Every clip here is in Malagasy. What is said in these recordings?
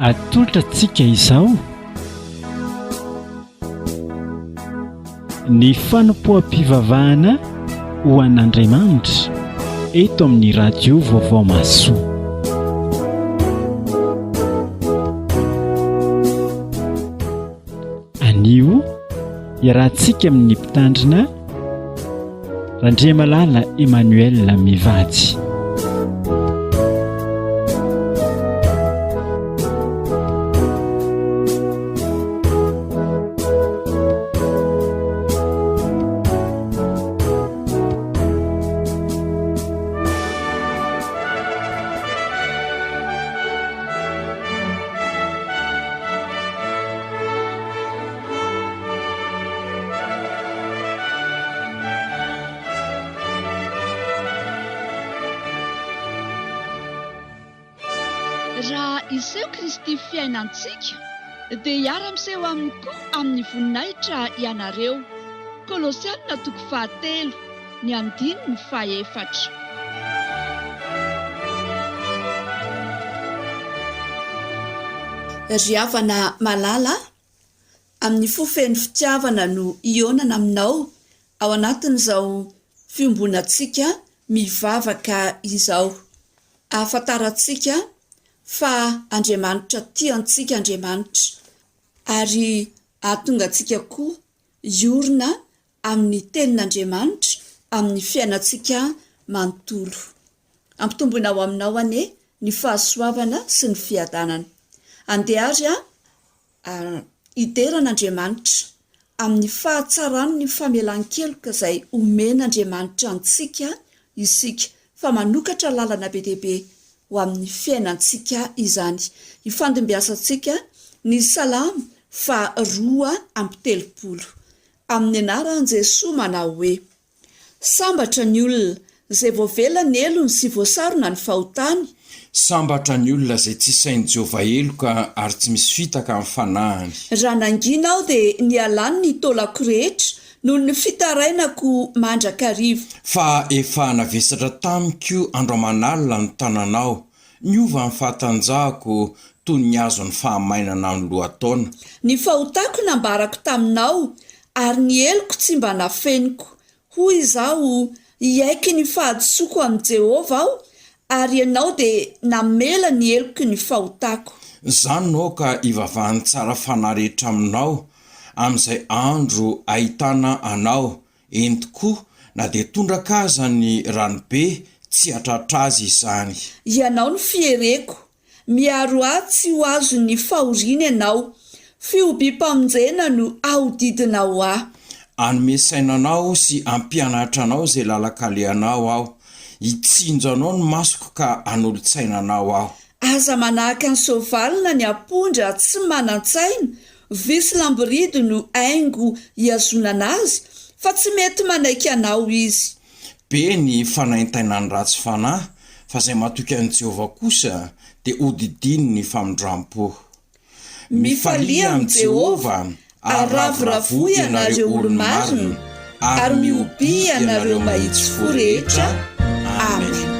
atolotra antsika izao ny fanompoam-pivavahana ho an'Andriamanitra eto amin'ny radio vaovao maso. Anio iarahantsika amin'ny mpitandrina Randriamalala Emmanuel Mivady. Raha iseho Kristy fiainantsika dia hiara-miseho aminy koa amin'ny voninahitra ianareo. Kolosianina 3:7 ny 9-4. Ry havana malala, amin'ny fofeny fitiavana no ionana aminao ao anatin'izao fiombonantsika mivavaka izao. Ahafantarantsika fa Andriamanitra tiantsika Andriamanitra ary ahatonga antsika koa iorina amin'ny tenin'Andriamanitra amin'ny fiainantsika manontolo. Ampitombona ao aminao ane ny fahasoavana sy ny fiadanana. Andehary hideran'Andriamanitra amin'ny fahatsarany ny famelan-keloka izay omen'Andriamanitra antsika isika fa manokatra lalana be deaibe ho amin'ny fiainantsika izany. Ifandimbiasantsika ny salamo 2:3 amin'ny anaran'i Jesosy manao hoe: sambatra ny olona izay voavelany elony sy voasarona ny fahotany. Sambatra ny olona izay tsy sain'i Jehovah eloka ary tsy misy fitaka amin'ny fanahiny. Raha nangina aho dia ny alany ny taolako rehetra noho ny fitarainako mandrakarivo. Fa efa navesatra tamiko andro aman'alina ny tananao, niova ny fahatanjahako toy ny azo ny fahamainana ny lohataona. Ny fahotako nambarako taminao ary ny eloko tsy mba nafeniko. Hoy izaho hiaiky ny fahadisoako amin'i Jehovah aho ary ianao dia namela ny eloko ny fahotako. Zany nao ka ivavahany tsara fanahy rehetra aminao amin'izay andro ahitana anao. Eny tokoa na dia tondraka aza ny ranobe tsy hatratra azy izany. Ianao ny fiereko, miaro ahy tsy ho azo ny fahoriana ianao, fiobi-pamonjena no ahodidinao ahy. Anomesainanao sy ampianatra anao izay lalakalehanao aho, hitsinjo anao ny masoko ka anolo-tsainanao aho. Aza manahaka ny sovalina ny apondra tsy manan-tsaina, visy lamboridy no aingo hiazonana azy, fa tsy mety manaiky anao izy. Be ny fanaintainany ratsy fanahy, fa izay matoky an'i Jehovah kosa dia hodidiny ny famindram-po. Mifalia amin'i Jehovah, aravoravo ianareo olo-marina, ary miobi ianareo mahitsy fo rehetra. Amen. Amen.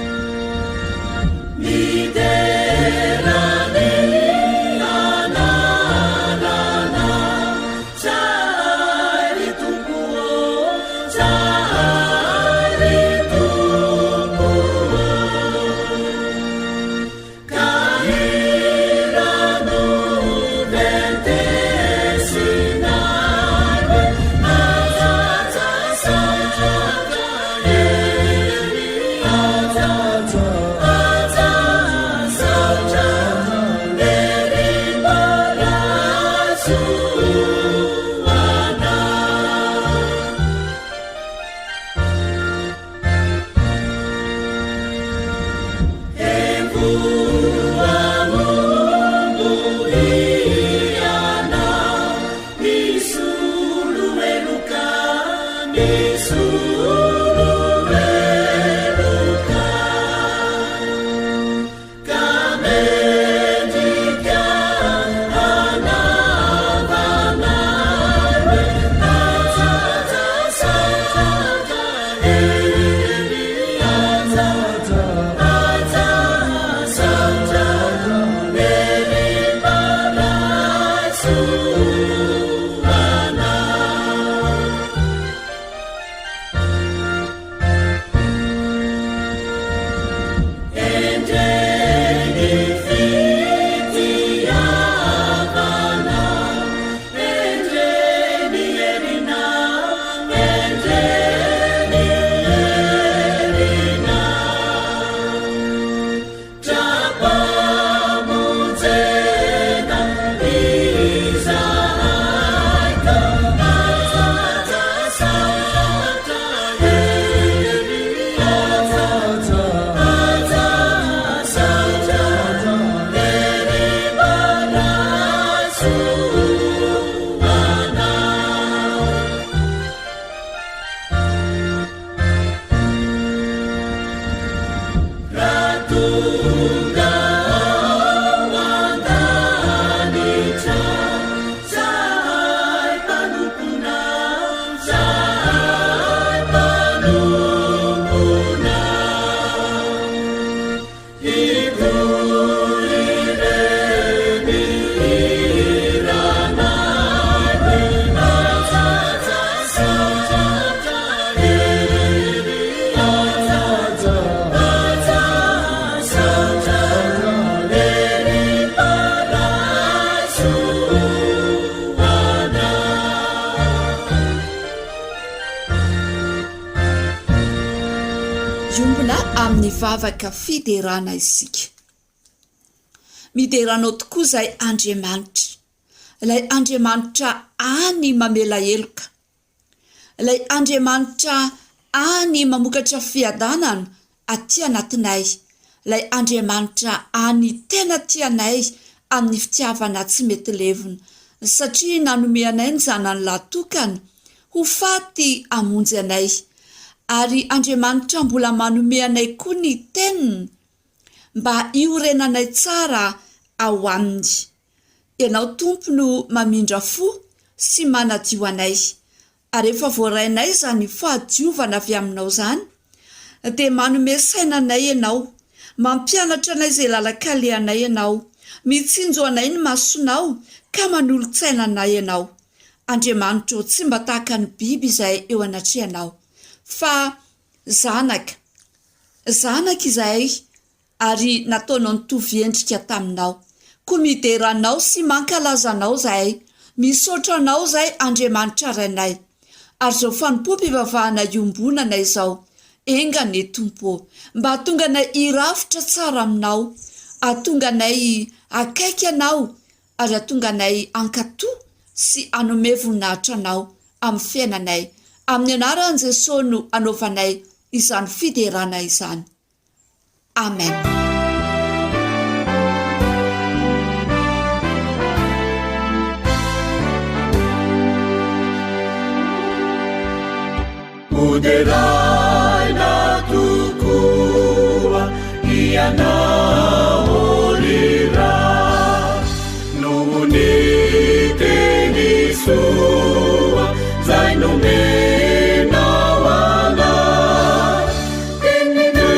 iombona amin'ny vavaka fiderana isika. Mideranao tokoa izay Andriamanitra, ilay Andriamanitra any mamela heloka, ilay Andriamanitra any mamokatra fiadanana aty anatinay, ilay Andriamanitra any tena tianay amin'ny fitiavana tsy mety levona, satria nanome anay ny zanany latokana ho faty hamonjy anay, ary Andriamanitra mbola manome anay koa ny teniny mba iorenanay tsara ao aminy. Ianao Tompo no mamindra fo sy manadio anay, ary efa voarainay izany fahadiovana avy aminao izany, dia manome sainanay ianao, mampianatra anay izay lalakalehanay ianao, mitsinjo anay ny masonao ka manolontsainanay ianao. Andriamanitra tsy mba tahaka ny biby izay eo anatrehanao, fa zanaka izay ary nataonao nitovy endrika taminao, koa mideranao sy mankalazanao izay, misaotranao izay Andriamanitra rainay. Ary izao fanompoam-pivavahana iombonana izao, engane Tompo, mba hatonga anay hirafitra tsara aminao, hatonga anay akaiky anao, ary hatonga anay ankatoa sy anome voninahitra anao amin'ny fiainanay. Amin'ny anaran'i Jesosy no anaovanay izany fiderana izany. Amen. Uderaina tukua ianao olira nuhuniteni sua zai nomena wala tenina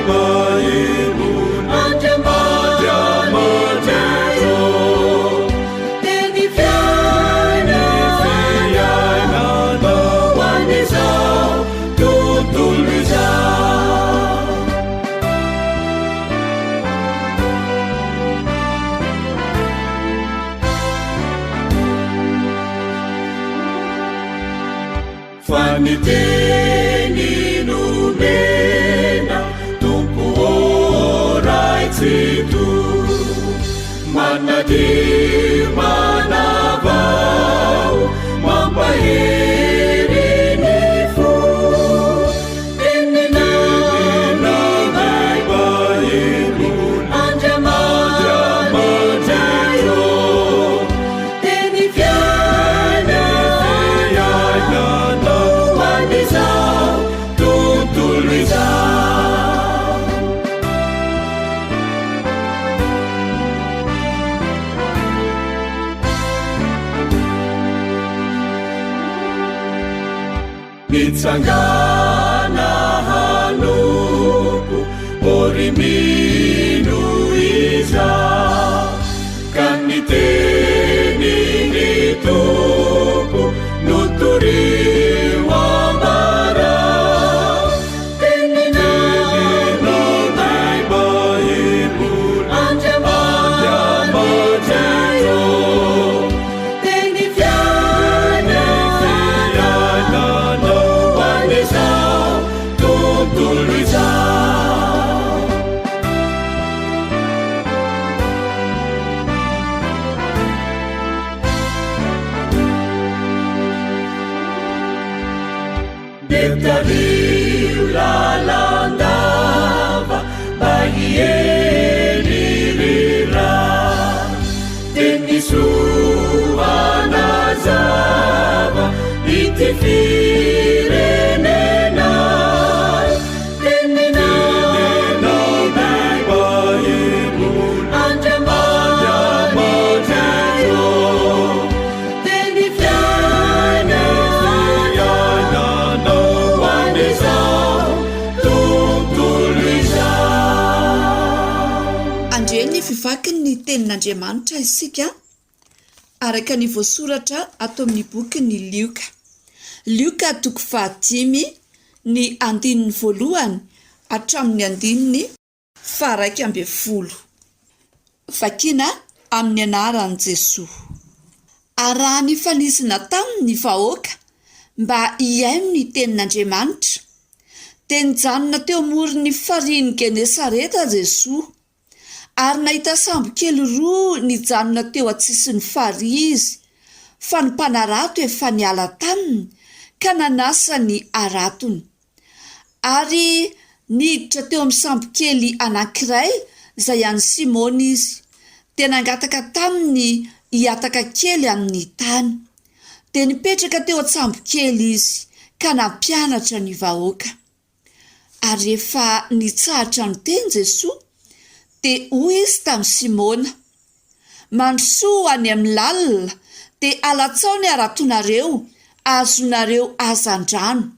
baimu Andriamanitra teni fiaina wanizao tutulizao faniteni numena Tompo orai tsitu manadir manavao mampaherini fo tenina baimu Andriamanitra teni fiaina wanizao tutulizao nitsangana hanuku oriminu iza kaniteni nituku nuturiwa bara tenina baimu Andriamanitra teni fiaina wanizao tutulizao detariu lalandava bahienirira tenisuanazava itifirenena tenina baimu Andriamanitra teni fiaina wanizao tutulizao. Andreny fivakiny ny tenin'Andriamanitra isika araka ny voasoratra ato amin'ny boky ny Lioka. Lioka 5 ny andininy voalohany hatramin'ny andininy 11. Vakina amin'ny anaran'i Jesosy. Araha ny fanizina tamin'ny vahoaka mba hiaino ny tenin'Andriamanitra, dia nijanona teo morony fariny Genesareta Jesosy, ary nahita sambo kely roa nijanona teo atsisiny fary izy, fa ny mpanarato efa niala taminy ka nanasa ny aratony. Ary niditra teo amin'ny sambo kely anankiray izay any Simona izy, dia nangataka taminy hiataka kely amin'ny tany, dia nipetraka teo an-tsambo kely izy ka nampianatra ny vahoaka. Ary rehefa nitsahatra ny teny Jesosy dia hoy izy tamin'ny Simona, mandrosoa any amin'ny lalina dia alatsao ny aratonareo, azonareo azan-drano.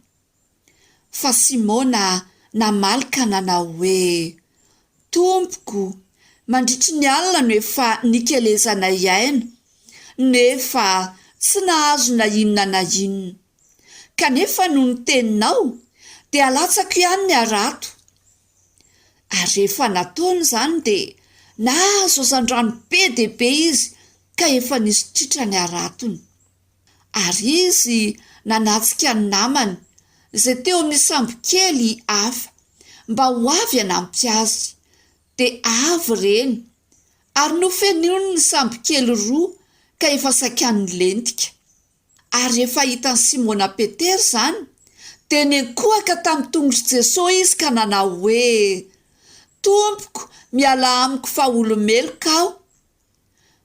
Fa Simona namalaka nanao hoe, Tompoko, mandritry ny alina no efa nikelezana iaina, nefa tsy nahazo na inona na inona, kanefa no ny teninao dia alatsako ihany ny arato. Ary rehefa nataony izany dia nahazo azan-drano be dia be izy ka efa nisy tritra ny aratony. Ary izy nanatsika ny namany izay teo amin'ny sambo kely hafa mba ho avy hanampy azy, dia avy ireny, ary nofenony ny sambo kely roa ka efa sakian'ny lentika. Ary rehefa hitan'ny Simona Petera izany dia nenkohaka tamin'ny tongotry Jesosy izy ka nanao hoe, Tompoko, miala amiko fa olomeloka aho.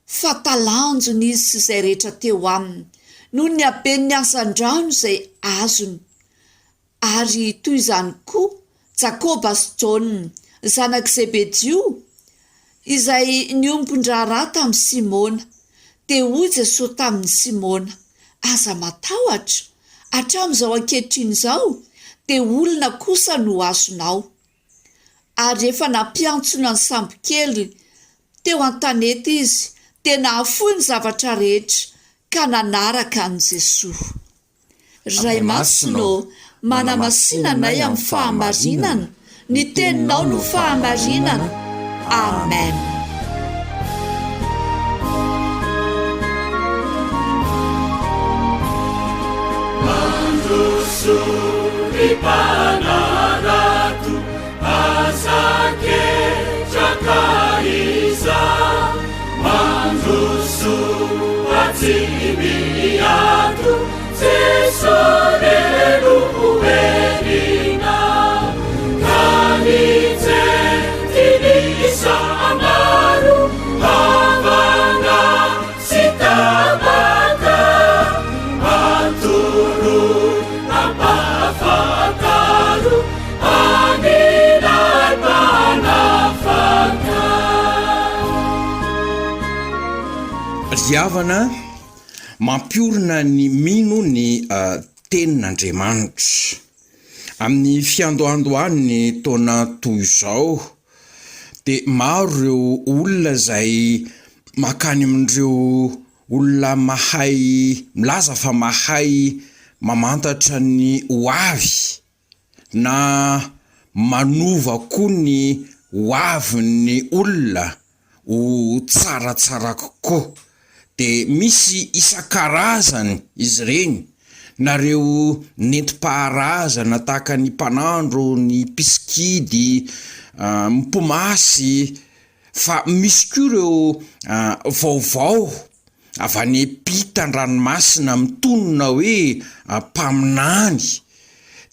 Fa talanjony izy sy izay rehetra teo aminy noho ny haben'ny asan-drano izay azony. Ary toy izany koa Jakoba sy Jona, zanak' Zebedio, izay niompon-draharaha tamin'ny Simona. Dia hoy Jesosy tamin'ny Simona, aza matahotra, hatramin'izao ankehitriny izao dia olona kosa no azonao. Ary rehefa nampiantsona ny sambo kely teo an-tanety izy dia nahafoy ny zavatra rehetra ka nanaraka an' Jesosy. Ray Masino, manamasinanay amin'ny fahamarinana, ny teninao no fahamarinana. Amen. Mandroso ny mpanarato, azaketraka iza, mandroso atsimiato, Jesosy no erina, kanitse tinisa amaro, havana sitabaka, aturu napafakaro, anilay panafaka. Riavana mampiorina ny mino ny tenin'Andriamanitra. Amin'ny fiandohandohan'ny taona toy izao dia maro ireo olona izay makany amin'ireo olona mahay milaza fa mahay mamantatra ny hoavy na manova koa ny hoavin'ny olona ho tsaratsara kokoa. Dia misy isan-karazany izy ireny, nareo nentim-paharazana tahaka ny mpanandro, ny mpiskidy, mpomasy, fa misy koa ireo vaovao avy any ampitan-dranomasina mitonona hoe mpaminany.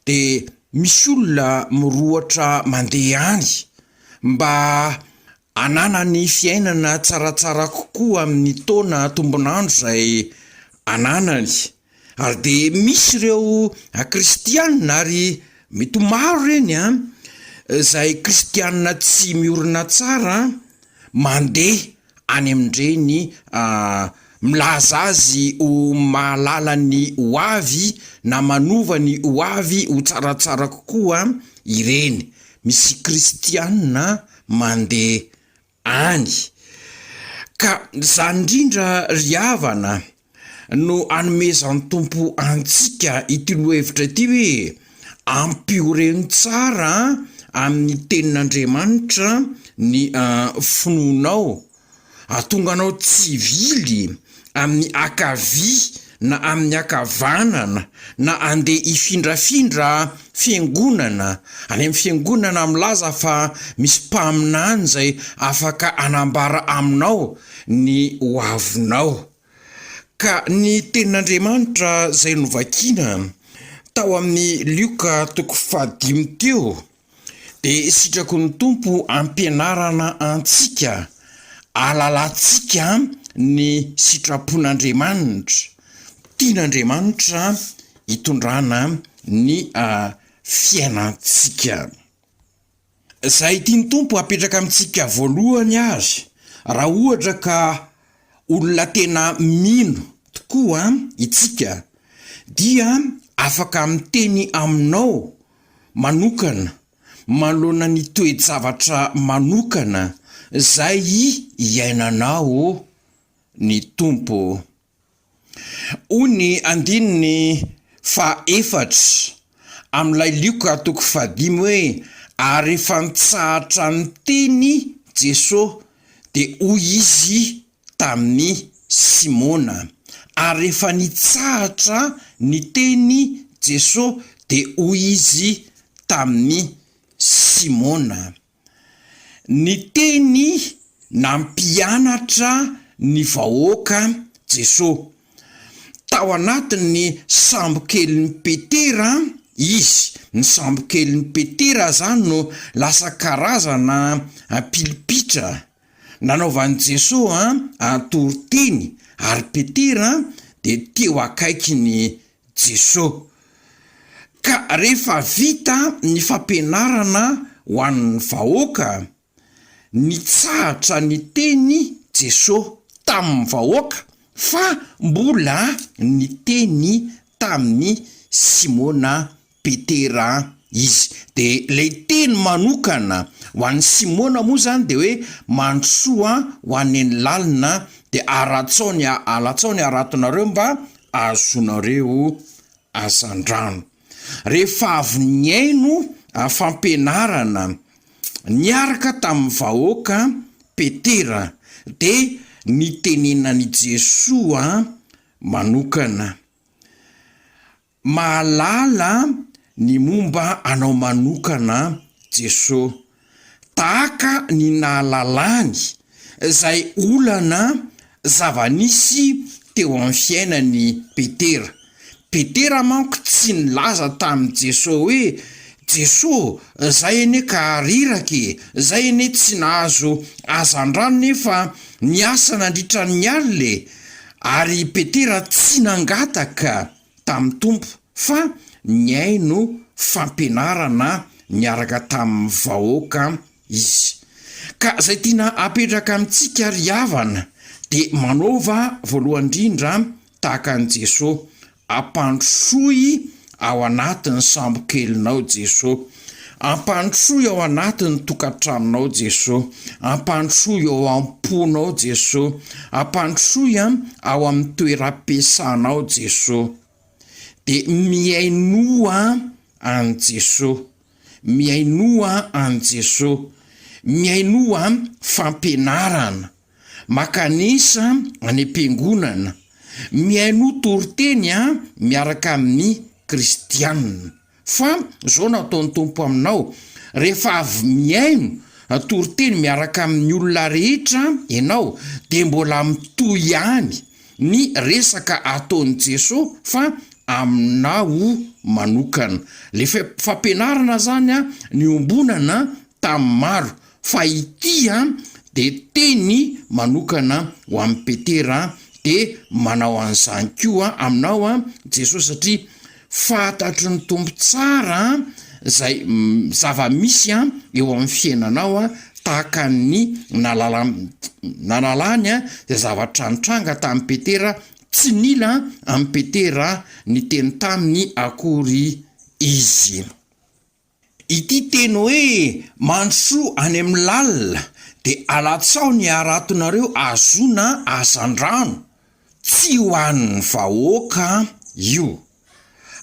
Dia misy olona mirohatra mandeha any mba anana ny fiainana tsaratsara kokoa amin'ny taona tombonandro izay ananany. Ary dia misy ireo kristianina, ary mety maro ireny izay kristianina tsy miorina tsara, mandeha any amin'ireny milaza azy ho mahalala ny hoavy na manova ny hoavy ho tsaratsara kokoa ireny. Misy kristianina mandeha any. Ka izany indrindra riavana no anomezan'ny tompo antsika ity lohahevitra ity hoe ampioren'ny tsara amin'ny tenin'Andriamanitra ny finoanao, atonganao tsy vily amin'ny akavia na amin'ny akavanana na andeha ifindrafindra fiangonana any amin'ny fiangonana milaza fa misy mpaminany zay afaka anambara aminao ny hoavinao. Ka ny tenin'Andriamanitra zay novakiana tao amin'ny Lioka 5 teo de sitrako ny Tompo ampianarana antsika alalantsika ny sitrapon'Andriamanitra, tian'Andriamanitra hitondrana ny fiainantsika. Zay tiany Tompo apetraka amintsika voalohany azy, raha ohatra ka olona tena mino tokoa itsika dia afaka miteny aminao manokana manoloana ny toe-javatra manokana zay iainanao ny Tompo. Ony andininy 4 amin'ilay Lioka 5 hoe ary efa nitsahatra ny teny Jesosy de hoy izy tamin'ny Simona. Ary efa nitsahatra ny teny Jesosy de hoy izy tamin'ny Simona. Ny teny nampianatra ny vahoaka Jesosy. Tao anatin'ny sambo-kelin'ny Petera izy. Ny sambo-kelin'ny Petera zany no lasa karazana pilipitra nanaovan'i Jesosy antoriteny, ary Petera de teo akaikiny Jesosy. Ka rehefa vita ny fampianarana ho an'ny vahoaka, nitsahatra ny teny Jesosy tamin'ny vahoaka fa mbola ny teny tamin'ny Simona Petera izy. De lay teny manokana ho an'ny Simona moa zany de hoe mandrosoa ho an'ny lalina de alatsaony aratonareo mba azonareo azandrano. Rehefa avy niaino fampianarana niaraka tamin'ny vahoaka Petera de nitenenany Jesosy manokana. Mahalala ny momba anao manokana Jesosy, tahaka ny nahalalany zay olana zava-nisy teo amin'ny fiainany Petera. Petera manko tsy nilaza tamin'i Jesosy hoe Jesosy, zay ene ka rirake, zay ene tsy nahazo azandrano nefa niasa nandritra ny alina, ary Petera tsy nangataka tamin'ny Tompo fa niaino fampianarana niaraka tamin'ny vahoaka izy. Ka zay tiana apetraka amintsika ry havana de manova voalohany indrindra tahaka an' Jesosy, ampandrosoy ao anatin'ny sambo-kelinao Jesosy, ampandrosoy ao anatin'ny tokantranonao Jesosy, ampandrosoy ao am-ponao Jesosy, ampandrosoy ao amin'ny toeram-piasanao Jesosy. De miainoa an Jesosy, miainoa an Jesosy, miainoa fampianarana, makanisa any am-piangonana, miaino toriteny miaraka amin'ny kristianina. Fa zao nataon'ny Tompo aminao, rehefa avy miaino toriteny miaraka amin'ny olona rehetra ianao de mbola mitoy ihany ny resaka ataon'i Jesosy fa aminao manokana. Le fampianarana zany ny ombonana tamin'ny maro, fa ity de teny manokana ho amin'ny Petera de manao an'izany koa aminao Jesosy, satria fantatry ny Tompo tsara zay zava-misy eo amin'ny fiainanao tahaka ny nalalany de zavatra nitranga tamin'ny Petera, tsy nila amin'ny Petera ny teny taminy akory izy. Ity teny hoe mandrosoa any amin'ny lalina de alatsao ny aratonareo azona azandrano, tsy ho an'ny vahoaka io,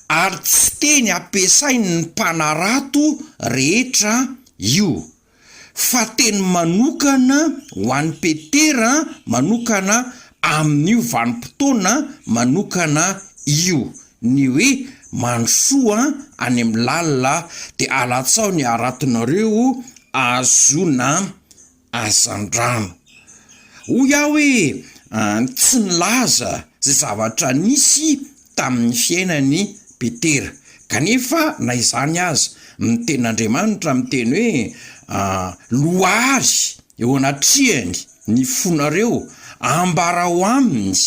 ary tsy teny ampiasainy ny mpanarato rehetra io, fa teny manokana ho an'ny Petera manokana amin'io vanim-potoana manokana io, ny hoe mansoa any amin'ny lalina dia alatsao ny aratinareo azona azandrano. Hoy aho hoe tsy nilaza zay zavatra nisy tamin'ny fiainany Petera, kanefa na izany aza miten'Andriamanitra miteny hoe loary eo anatrihany ny fonareo, ambara ho aminy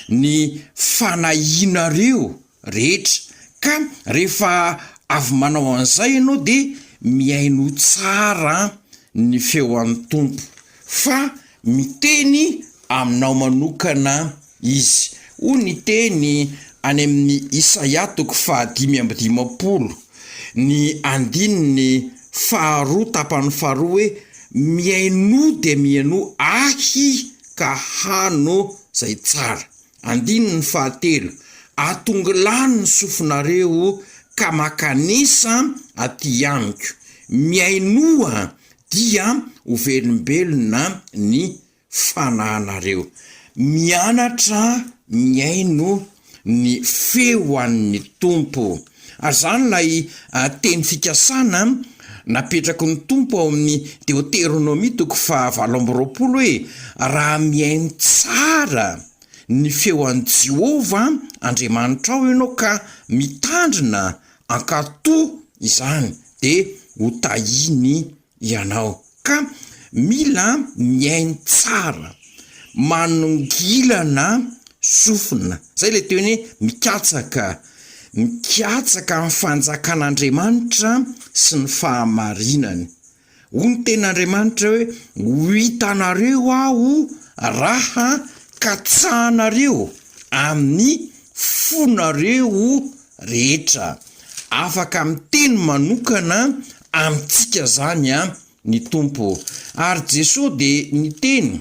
ny fanahinareo rehetra. Ka rehefa avy manao an'izay ianao dia miaino tsara ny feo an'ny Tompo, fa miteny aminao manokana izy. Hoy ny teny any amin'ny Isaia 5:5, ny 2:2 hoe miaino dia miaino ahy ka hano zay tsara. 3 atongilany ny sofinareo ka makanisa aty amiko, miainoa dia ho velombelona ny fanahinareo. Mianatra miaino ny feo an'ny Tompo. Ary zany lay teny fikasana napetraky ny Tompo ao amin'ny Deutéronomie 7:20 hoe raha miaino tsara ny feo an'i Jehovah Andriamanitra ao ianao ka mitandrina ankatoa izany dia ho tahiny ianao. Ka mila miaino tsara, manongilana sofina. Zay le teny hoe mikatsaka amin'ny fanjakan'Andriamanitra sy ny fahamarinany. Hoy ny ten'Andriamanitra hoe ho hitanareo aho raha katsahanareo amin'ny fonareo rehetra. Afaka miteny manokana amintsika zany ny Tompo. Ary Jesosy dia niteny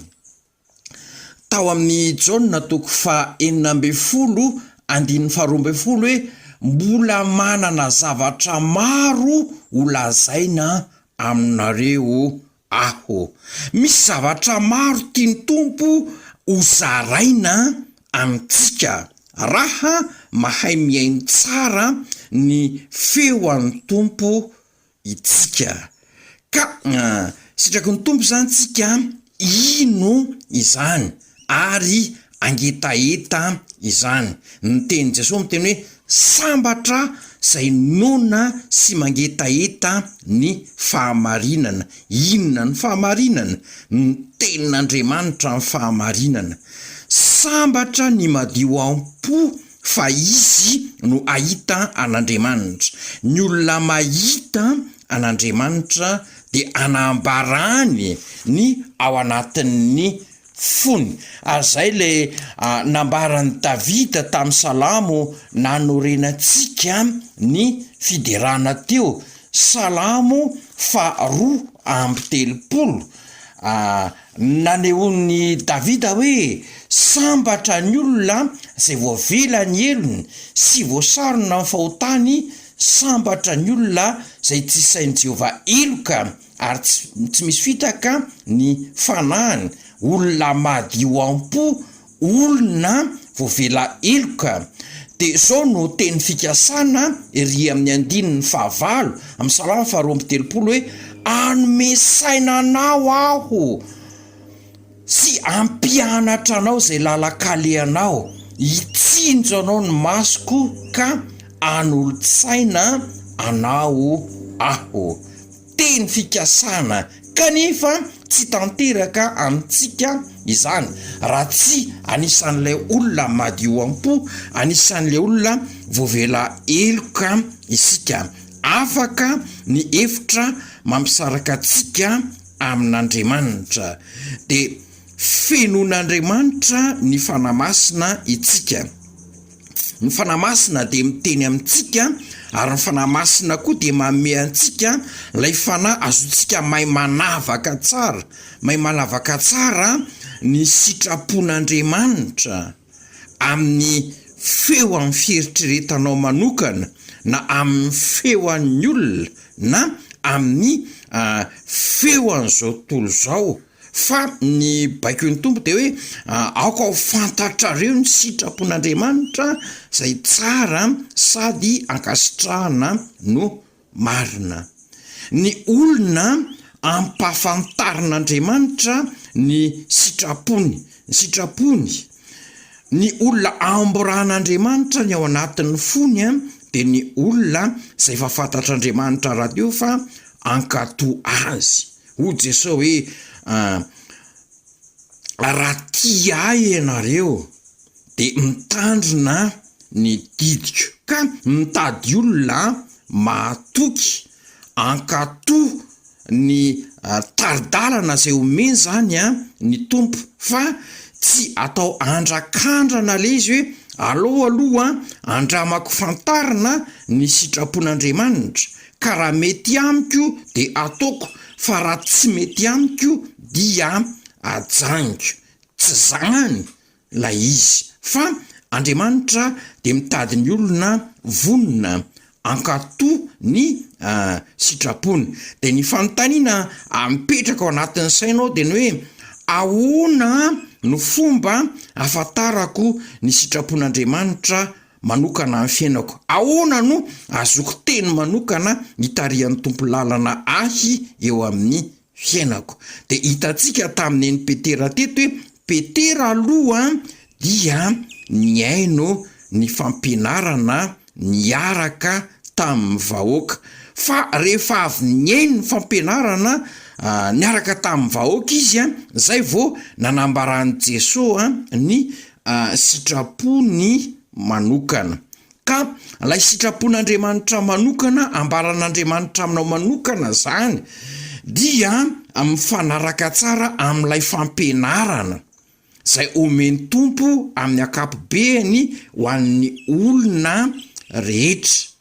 tao amin'ny Jaona 4:12 hoe mbola manana zavatra maro ho lazaina aminareo aho. Misy zavatra maro tiany Tompo ho zaraina amintsika raha mahay miaino tsara ny feo an'ny Tompo itsika. Ka sitraky ny Tompo zany tsika ino izany ary angetaeta izany. Niteny Jesosy miteny hoe sambatra zay nona sy mangetaeta ny fahamarinana. Inona ny fahamarinana? Ny tenin'Andriamanitra ny fahamarinana. Sambatra ny madio am-po fa izy no ahita an'Andriamanitra. Ny olona mahita an'Andriamanitra dia anambarany ny ao anatin'ny fony. Ary zay le nambaran'ny Davida tamin'ny Salamo nanorenantsika ny fiderana teo. Salamo 2:30 nanehon'ny Davida hoe sambatra ny olona zay voavela ny elony sy voasarona ny fahotany, sambatra ny olona zay tsy sain'i Jehovah eloka ary tsy misy fitaka ny fanahiny. Olona madio am-po, olona voavela eloka. Dia zao no teny fikasana ery amin'ny 5:9 amin'ny Salamo 2:30 hoe anome saina anao aho sy ampianatra anao zay lalakalehanao, hitsinjo anao ny masoko ka anolo-tsaina anao aho. Teny fikasana kanefa tsy tanteraka amintsika izany raha tsy anisan'ilay olona madio am-po, anisan'ilay olona voavela eloka isika. Afaka ny hevitra mampisaraka antsika amin'Andriamanitra dia fenon'Andriamanitra ny fanamasina itsika. Ny fanamasina dia miteny amintsika ary ny fanamasina koa dia manome antsika ilay fanahy azontsika mahay manavaka tsara, mahay manavaka tsara ny sitrapon'Andriamanitra amin'ny feo amin'ny fieritreretanao manokana na amin'ny feo an'ny olona na amin'ny feo an'izao tontolo izao. fa ny baiko'ny tompo de hoe aoka ho fantatrareo ny sitrapon'Andriamanitra zay tsara sady ankasitrahana no marina. Ny olona ampafantarin'Andriamanitra ny sitrapony, ny olona amboran'Andriamanitra ny ao anatin'ny fony de ny olona zay efa fantatr'Andriamanitra radio fa ankato azy. Ho Jesosy hoe raha tia ahy ianareo de mitandrina ny didiko, ka mitady olona mahatoky ankato ny taridalana zay omeny zany ny tompo, fa tsy atao andrakandrana le izy hoe aloha andramako fantarina ny sitrapon'Andriamanitra, ka raha mety amiko de ataoko, fa raha tsy mety amiko dia ajaniko. Tsy zany la izy, fa Andriamanitra de mitady ny olona vonona ankato ny sitrapony. De ny fanontaniana mipetraka ao anatin'ny sainao de ny hoe ahoana no fomba ahafantarako ny sitrapon'Andriamanitra manokana amin'ny fiainako? Ahoana no azoko teny manokana hitarian'ny tompo lalana ahy eo amin'ny fiainako? De hitantsika tamin'ny Petera teto hoe Petera aloha dia niaino ny fampianarana niaraka tamin'ny vahoaka, fa rehefa avy niaino ny fampianarana niaraka tamin'ny vahoaka izy zay vao nanambaran'i Jesosy ny sitrapony manokana. Ka lay sitrapon'Andriamanitra manokana, ambaran'Andriamanitra aminao manokana zany dia mifanaraka tsara amin'ilay fampianarana zay omeny tompo amin'ny akapobeany ho an'ny olona rehetra.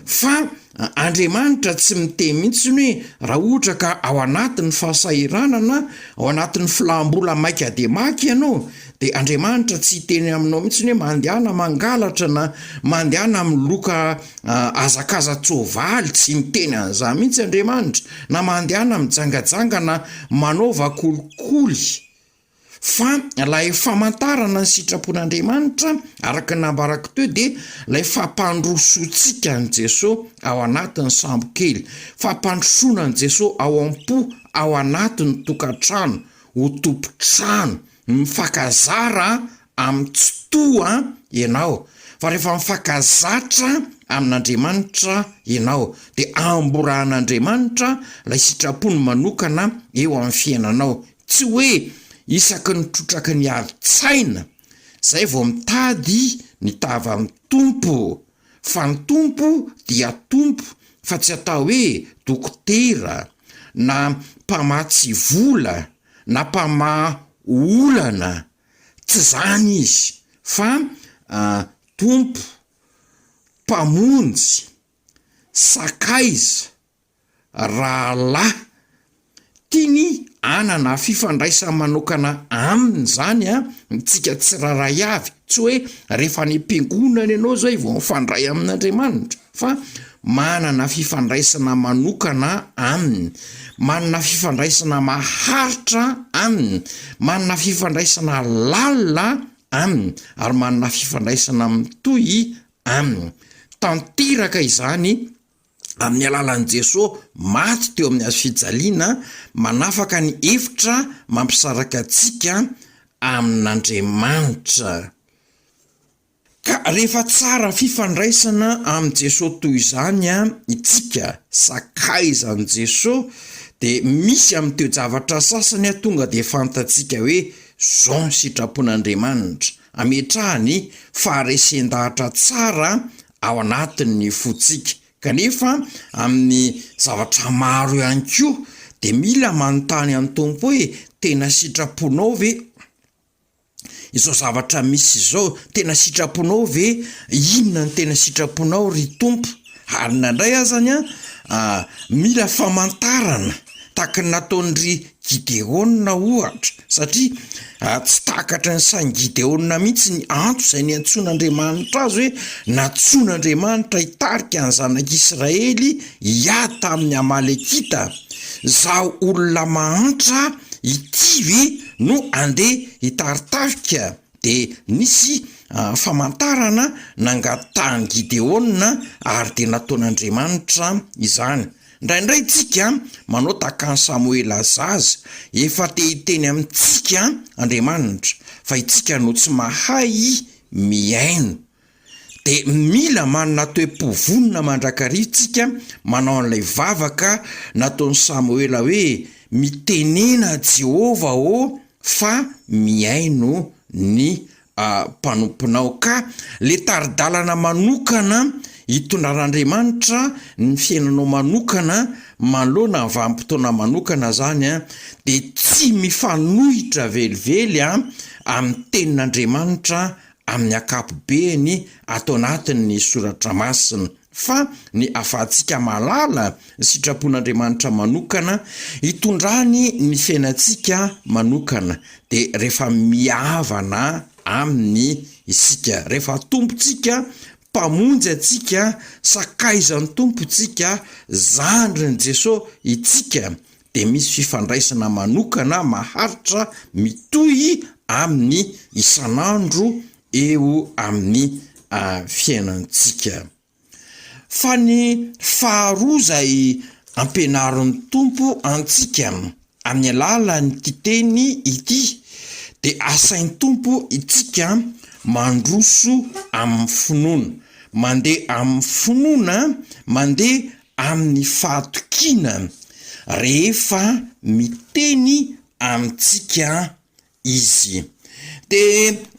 Fa Andriamanitra tsy miteny mihitsy hoe raha ohatra ka ao anatin'ny fahasahiranana, ao anatin'ny filambola maika de maika ianao, de Andriamanitra tsy hiteny aminao mihitsy hoe mandehana mangalatra na mandehana miloka azakaza-tsoavaly, tsy miteny an'izany mihitsy Andriamanitra, na mandehana mijangajangana manaova kolikoly. Fa lay famantarana ny sitrapon'Andriamanitra araka nambarako teo de lay fampandrosoantsika ny Jesosy ao anatin'ny sambo kely, fampandrosoana ny Jesosy ao am-po ao anatin'ny tokantrano, ho tompo-trano, mifakazara amin'ny tsotoa ianao. Fa rehefa mifakazatra amin'Andriamanitra ianao de amboran'Andriamanitra lay sitrapony manokana eo amin'ny fiainanao. Tsy hoe isaky ny trotraky ny adi-tsaina zay vao mitady ny tava amin'ny tompo, fa ny tompo dia tompo, fa tsy atao hoe dokotera na mpamatsy vola na mpamaolana, tsy zany izy, fa tompo, mpamonjy, sakaiza, rahalahy, tiany anana fifandraisana manokana aminy zany tsika tsiraray avy, tsy hoe rehefa ny ampiangonana ianao zay vao mifandray amin'Andriamanitra, fa manana fifandraisana manokana aminy, manana fifandraisana maharitra aminy, manana fifandraisana lalina aminy, ary manana fifandraisana mitoy aminy. Tanteraka izany amin'ny alalan'i Jesosy maty teo amin'ny hazo fijaliana, manafaka ny hevitra mampisaraka antsika amin'Andriamanitra. Ka rehefa tsara fifandraisana amin'ny Jesosy toy izany itsika, sakaizan'i Jesosy, de misy amin'ny teo zavatra sasany tonga de fantatsika hoe zao ny sitrapon'Andriamanitra, ametrahany faharesen-dahatra tsara ao anatin'ny fotsika. Kanefa amin'ny zavatra maro ihany koa de mila manontany amin'ny tompo hoe tena sitraponao ve izao zavatra misy izao? Tena sitraponao ve? Inona ny tena sitraponao ry tompo? Ary nandray azany mila famantarana tahaka ny nataon'ry Gideona ohatra, satria tsy takatra ny sain'i Gideona mihitsy ny antso izay niantson'Andriamanitra azy hoe natsoan'Andriamanitra hitarika ny zanak'Israely hiady tamin'ny Amalekita. Zaho olona mahantra ity ve no andeha hitaritarika de nisy famantarana nangatany Gideona ary de nataon'Andriamanitra izany. Indraindray tsika manao tahaka ny Samoela zaza efa te hiteny amintsika Andriamanitra fa itsika no tsy mahay miaino. De mila manana toe-povonina mandrakarivantsika manao an'ilay vavaka nataon'ny Samoela hoe mitenena Jehova o fa miaino ny mpanomponao. Ka le taridalana manokana hitondran'Andriamanitra ny fiainanao manokana manoloana ny vanim-potoana manokana zany de tsy mifanohitra velively amin'ny tenin'Andriamanitra amin'ny akapobeany atao anatin'ny soratra masina, fa ny afahantsika malala sitrapon'Andriamanitra manokana hitondrany ny fiainantsika manokana. De rehefa mihavana amin'ny isika, rehefa tompontsika mpamonjy atsika, sakaizan'ny tompontsika, zandrin'i Jesosy itsika, de misy fifandraisana manokana maharitra mitohy amin'ny isan'andro eo amin'ny fiainantsika. Fa ny faharoa zay ampianarin'ny tompo antsika amin'ny alalan'ny titeny ity de asain'ny tompo itsika mandroso amin'ny finoana, mandeha amin'ny finoana, mandeha amin'ny fahatokiana rehefa miteny amintsika izy. De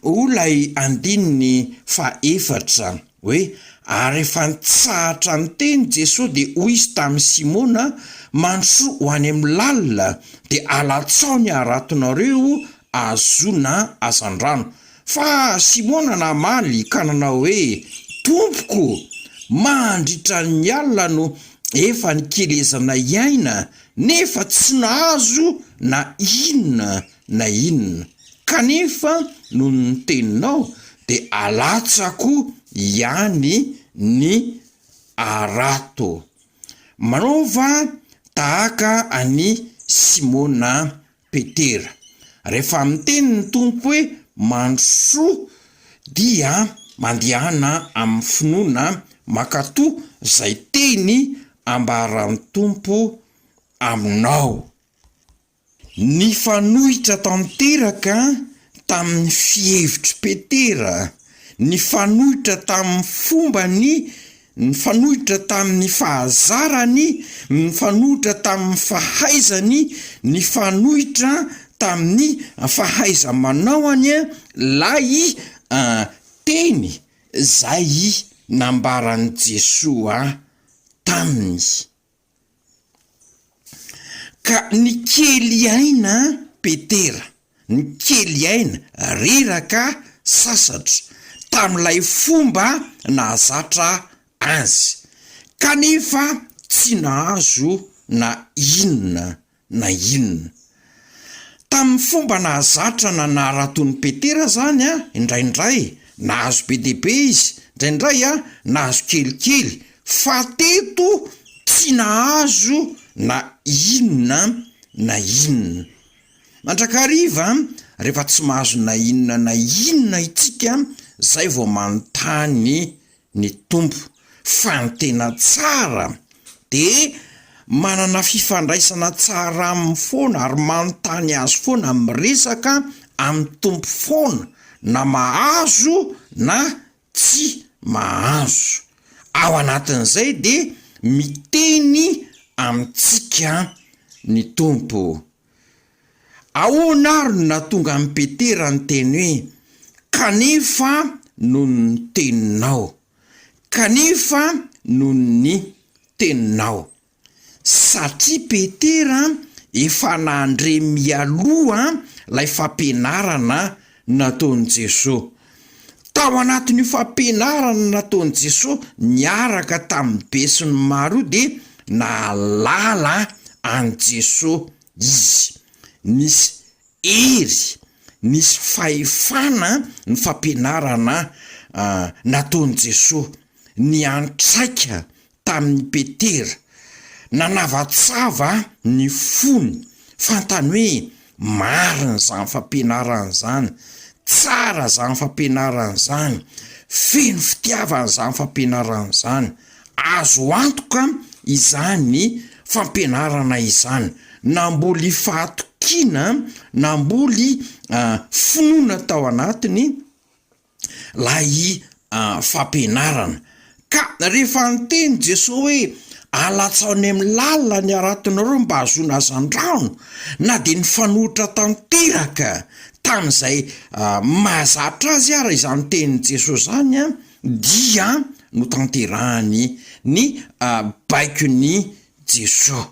olay andininy faefatra hoe ary efa nitsahatra ny teny Jesosy de hoy izy tamin'ny Simona mandroso ho any amin'ny lalina de alatsaony aratonareo azona azandrano. Fa Simona namaly ka nanao hoe tompoko, mandritra ny alina no efa nikelezana iaina nefa tsy nahazo na inona na inona, kanefa no ny teninao de alatsako ihany ny arato. Manaova tahaka any Simona Petera, rehefa miteny ny tompo hoe mandroso dia mandehana amin'ny finoana makatoa zay teny ambaran'ny tompo aminao. Ny fanohitra tanteraka tamin'ny fihevitry Petera, ny fanohitra tamin'ny fombany, ny fanohitra tamin'ny fahazarany, ny fanohitra tamin'ny fahaizany, ny fanohitra tamin'ny fahaiza-manaoany lay teny zay nambaran'i Jesosy taminy. Ka ny kely aina Petera, ny kely aina reraka sasatra tamin'ilay fomba nahazatra azy, kanefa tsy nahazo na inona na inona. Tamin'ny fomba nahazatra na naharatony Petera zany indraindray nahazo be dehibe izy, indraindray nahazo kelikely, fa teto tsy nahazo na inona na inona. Mandrakariva rehefa tsy mahazo na inona na inona itsika, zay vao manontany ny tompo. Fa ny tena tsara de manana fifandraisana tsara amin'ny foana ary manontany azy foana, miresaka amin'ny tompo foana, na mahazo na tsy mahazo. Ao anatin'izay de miteny amintsika ny tompo. Ahoana ary no natonga amin'ny Petera ny teny hoe kanefa noho ny teninao, kanefa noho ny teninao. Satria Petera efa nandre mialoha lay fampianarana nataon'i Jesosy. Tao anatin'io fampianarana nataon'i Jesosy niaraka tamin'ny be sy ny maro de nahalala an Jesosy izy. Nisy hery, nisy fahefana ny fampianarana nataon'i Jesosy, ny antraika tamin'ny Petera, nanavatsava ny fony, fantany hoe marina zany fampianarana zany, tsara zany fampianarana zany, feno fitiavana zany fampianarana zany. Azo antoka izany fampianarana izany, namboly fahatokiana, namboly finoana tao anatiny lay fampianarana. Ka rehefa niteny Jesosy hoe alatsaony amin'ny lalina ny aratinareo mba hahazoana azan-drano, na de ny fanohitra tanteraka tamin'izay mahazatra azy ara izany tenin' Jesosy zany dia no tanterahany ny baikon'ny Jesosy.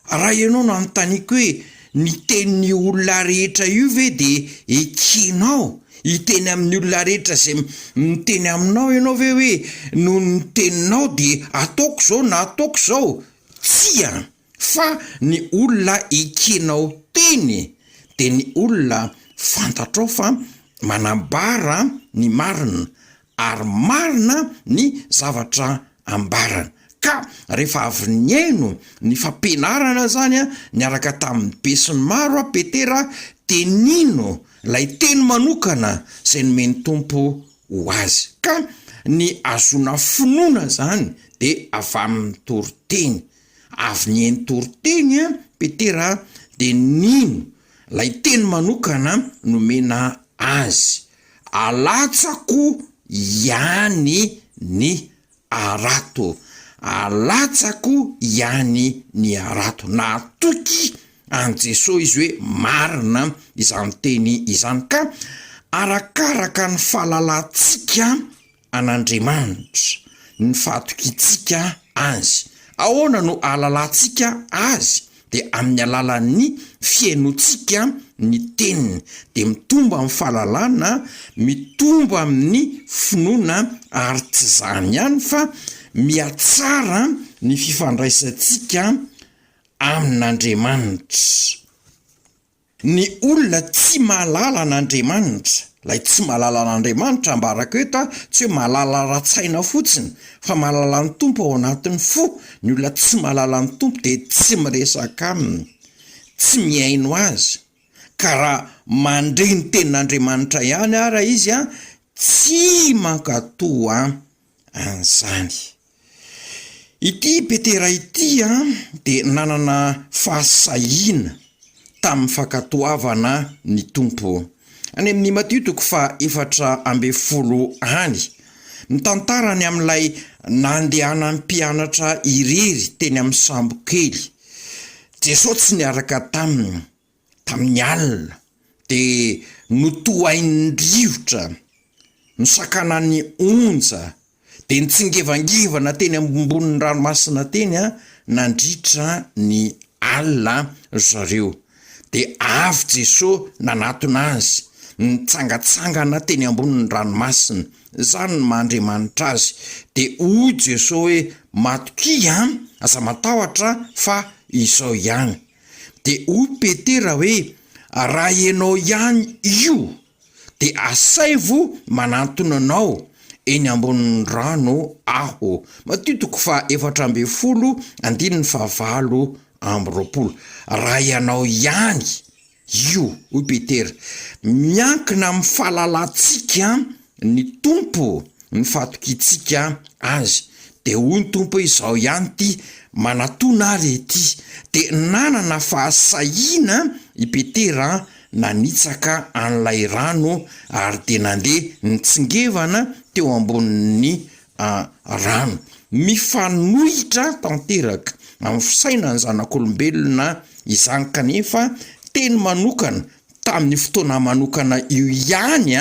Raha ianao no anontaniako hoe ny tenin'ny olona rehetra io ve de ekenao? Iteny amin'ny olona rehetra zay miteny aminao ianao ve hoe no ny teninao de ataoko zao na ataoko zao? Tsia, fa ny olona ekenao teny de ny olona fantatrao fa manambara ny marina ary marina ny zavatra ambarana. Ka rehefa avy niaino ny fampianarana zany niaraka tamin'ny be sy ny maro Petera de nino lay teny manokana zay nomeny Tompo ho azy. Ka ny azona finoana zany de avy amin'ny toriteny. Avy niaino toriteny Petera de nino lay teny manokana nomena azy: alatsako ihany ny arato, alatsako ihany ny arato. Na toky an Jesosy izy hoe marina izany teny izany. Ka arakaraka ny fahalalantsika an'Andriamanitra, ny fahatokitsika azy, ahoana no alalantsika azy? De amin'ny alalan'ny fiainotsika ny teniny, de mitomba amin'ny fahalalana, mitomba amin'ny finoana, ary tsy zany ihany fa miatsara ny fifandraisantsika amin'Andriamanitra. Ny olona tsy mahalala an'Andriamanitra, lay tsy mahalala an'Andriamanitra ambaraka eto tsy hoe mahalala ra-tsaina fotsiny, fa mahalala ny Tompo ao anatin'ny fo. Ny olona tsy mahalala ny Tompo de tsy miresaka aminy, tsy miaino azy. Ka raha mandre ny tenin'Andriamanitra ihany ara izy tsy mankatoa an'izany. Ity Petera ity de nanana fahasahiana tamin'ny fankatoavana ny Tompo. Any amin'ny Matthieu 4:40 any, mitantarany amin'ilay nandehanan'ny mpianatra irery teny amin'ny sambo kely. Jesosy tsy niaraka tamin'ny alina de notohain'ny rivotra, nosakanan'ny onja, de nitsingevangevana teny ambonin'ny ranomasina teny nandritra ny alina zareo. De avy Jesosy nanatona azy, nitsangatsangana teny ambonin'ny ranomasina. Zany ny mahandriamanitra azy. De hoy Jesosy hoe matoky aza matahotra fa izao ihany. De hoy Petera hoe raha ianao ihany io de asaivo manantona anao eny ambonin'ny rano aho. Matthieu 4:19-20. Raha ianao ihany io, hoy Petera, miankina amin'ny fahalalantsika ny Tompo, ny fahatokitsika azy. De hoy ny Tompo izao ihany ty manatona ary ety. De nanana fahasahiana i Petera nanitsaka an'ilay rano ary de nandeha nitsingevana teo ambonin'ny rano. Mifanohitra tanteraka amin'ny fisainany zanak'olombelona izany, kanefa teny manokana tamin'ny fotoana manokana io ihany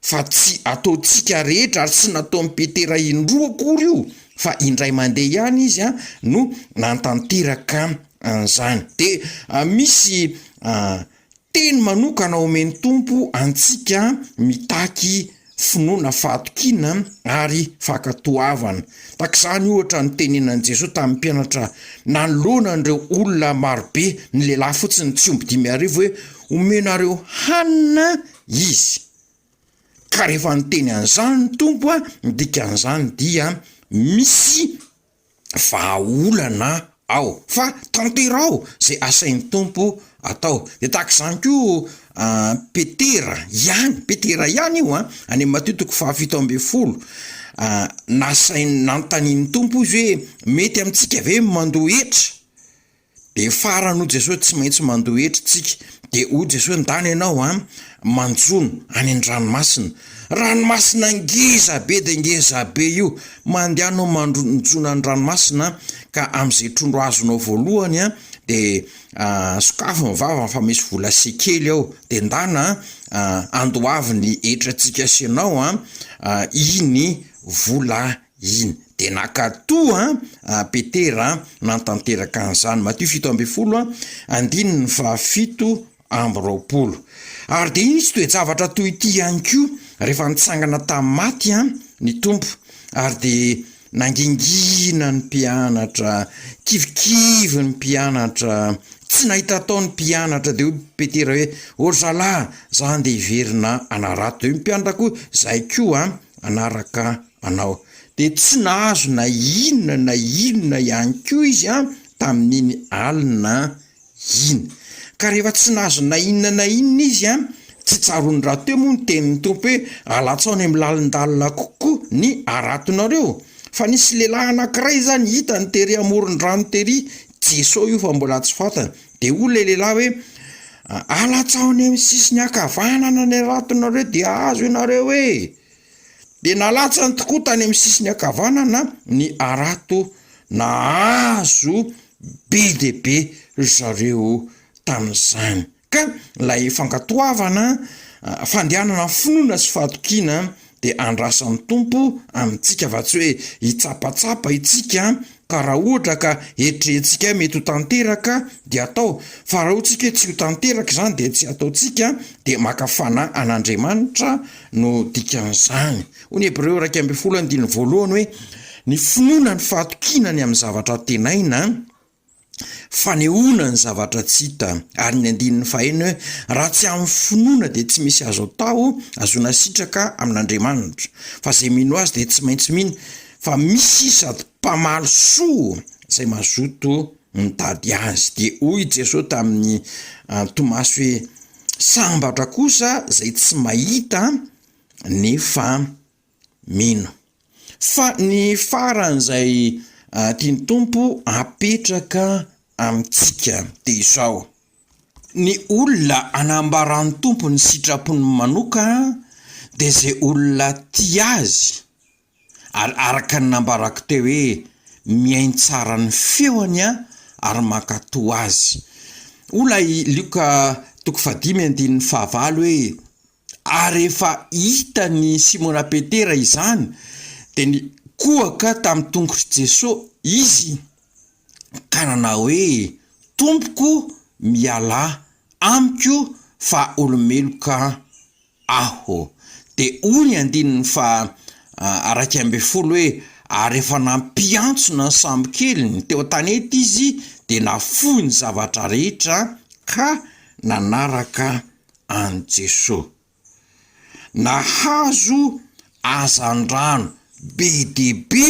fa tsy ataontsika rehetra, ary tsy nataon'ny Petera indroa akory io, fa indray mandeha ihany izy no nantanteraka an'izany. De misy teny manokana omen'ny Tompo antsika mitaky finoana, fahatokiana ary fankatoavana. Tak'izany ohatra ny tenenan Jesosy tamin'ny mpianatra nanoloanan'ireo olona marobe, ny lehilahy fotsiny tsy omby 5,000 hoe omenareo hanina izy. Ka rehefa niteny an'izany ny Tompo, dikan'izany dia misy vahaolana ao fa tanterao zay asain'ny tompo atao de tahak'izany ko petera ihany io any matotoko 7:10 nasainy nanontanian'ny tompo izy hoe mety amintsika ve mandohetra de farano Jesosy tsy maintsy mandohetra tsika de o Jesosy ndany ianao manjono any an-dranomasina ngeza be de ngeza be io mandehanao manjona ny ranomasina ka am'izay trondro azonao voalohany de sokafo mivava fa misy vola sekely ao de ndana andoaviny etratsika asianao iny vola iny de nakatoa Petera nantanteraka an'izany Matthieu 7:10 andininy fa 7:20 ary de iny tsy toe-javatra toy ity ihany ko rehefa nitsangana tamin'ny maty ny tompo ary de nangingina ny mpianatra kivikivy ny mpianatra tsy nahita taony mpianatra de Petera hoe o zalahy za nde hiverina anarato de mpianatra koa zay koa anaraka anao de tsy nahazo na inona ihany koa izy tamin'iny alina iny ka rehefa tsy nahazo na inona izy tsy tsarony raha teo moa ny tenin'ny tompo hoe alatsaony amin'ny lalindalina kokoa ny aratonareo fa nisy lehilahy anankiray zany hita ny tery amoron-drano tery Jesosy io fa mbola tsy fantany de le lehilahy hoe alatsaony amin'ny sisiny akavanana ny aratonareo de azo ianareo de nalatsany tokoa tany amin'ny sisiny akavanana ny arato na azo be de be zareo tamin'izany ka lay fankatoavana fandehanana finoana sy fahatokiana de andrasan'ny tompo amintsika fa tsy hoe hitsapatsapa itsika ka raha ohatra ka eritreretintsika mety ho tanteraka de atao fa raha ohatsika tsy ho tanteraka zany de tsy ataotsika de makafana an'Andriamanitra no dikan'izany ony Hebreo 1:10 hoe ny finoana ny fahatokinany amin'ny zavatra tenaina fanehoana ny zavatra tsy hita ary ny 9 hoe raha tsy amin'ny finoana de tsy misy azo atao azona sitraka amin'Andriamanitra fa zay mino azy de tsy maintsy mino fa misy sady mpamaly soa zay mazoto mitady azy de hoy Jesosy tamin'ny Tomasy hoe sambatra kosa zay tsy mahita nefa mino fa ny faran'izay tiany tompo apetraka amintsika de izao ny olona anambaran'ny tompo ny sitrapony manoka de zay olona ti azy ary araka ny nambarako teo hoe miainy tsara ny feoany ary makatoa azy ola Luka 5:9 hoe ary efa hita ny Simona Petera izany de ny koaka tamin'ny tongotry Jesosy izy ka nanao hoe tompoko miala amiko fa olomeloka aho de ony andininy fa 1:20 hoe ary efa nampiantsona ny sambo keliny teo tanety izy de nafoy ny zavatra rehetra ka nanaraka an Jesosy nahazo azandrano be de be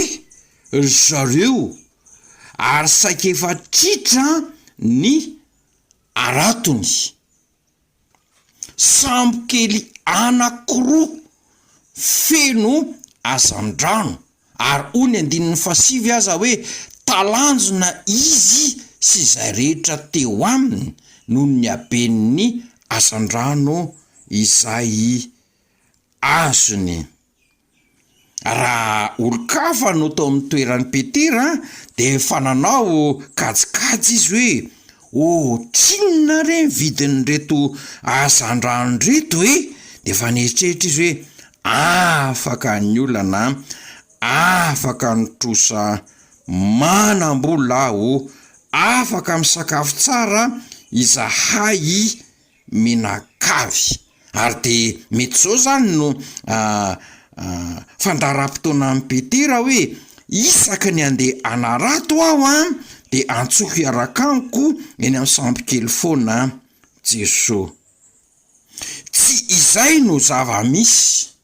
zareo ary saika efa tritra ny aratony sambo kely anankiroa feno azandrano ary ony andininy fa 7 aza hoe talanjona izy sy zay rehetra teo aminy noho ny haben'ny azandrano izay azony raha olo-kafa no tao amin'ny toeran'ny Petera de fananao kajikajy izy hoe trinona re vidiny reto azandrano reto de fa nieritreritra izy hoe afaka ny olana afaka nitrosa manam-bola aho afaka misakafo tsara izahay minakavy ary de mety zao zany no fandaram-potoana amin'ny Petera hoe isaka ny andeha anarato aho de antsoiko iarakaniko eny amin'ny sambo kely foana Jesosy tsy izay no zava-misy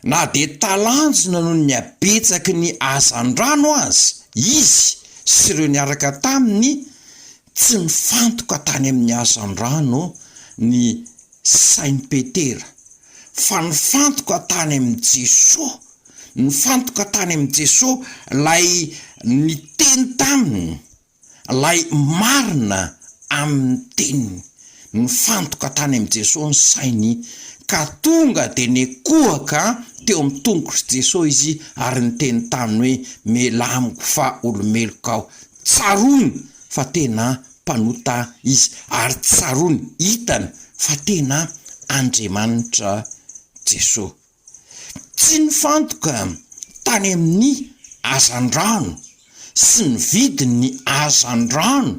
na de talanjona noho ny abetsaky ny azandrano azy izy sy ireo niaraka taminy tsy nifantoka tany amin'ny azan-drano ny sainy Petera fa nifantoka tany amin'ny Jesosy, nifantoka tany amin'ny Jesosy lay niteny taminy, lay marina amin'ny teniny, nifantoka tany amin'ny Jesosy ny sainy ka tonga de nekohaka teo amin'ny tongotr'i Jesosy izy ary niteny taminy hoe melamiko fa olomeloka aho, tsarony fa tena mpanota izy ary tsarony hitany fa tena Andriamanitra Jesosy. Tsy nifantoka tany amin'ny azan-drano sy ny vidin'ny azan-drano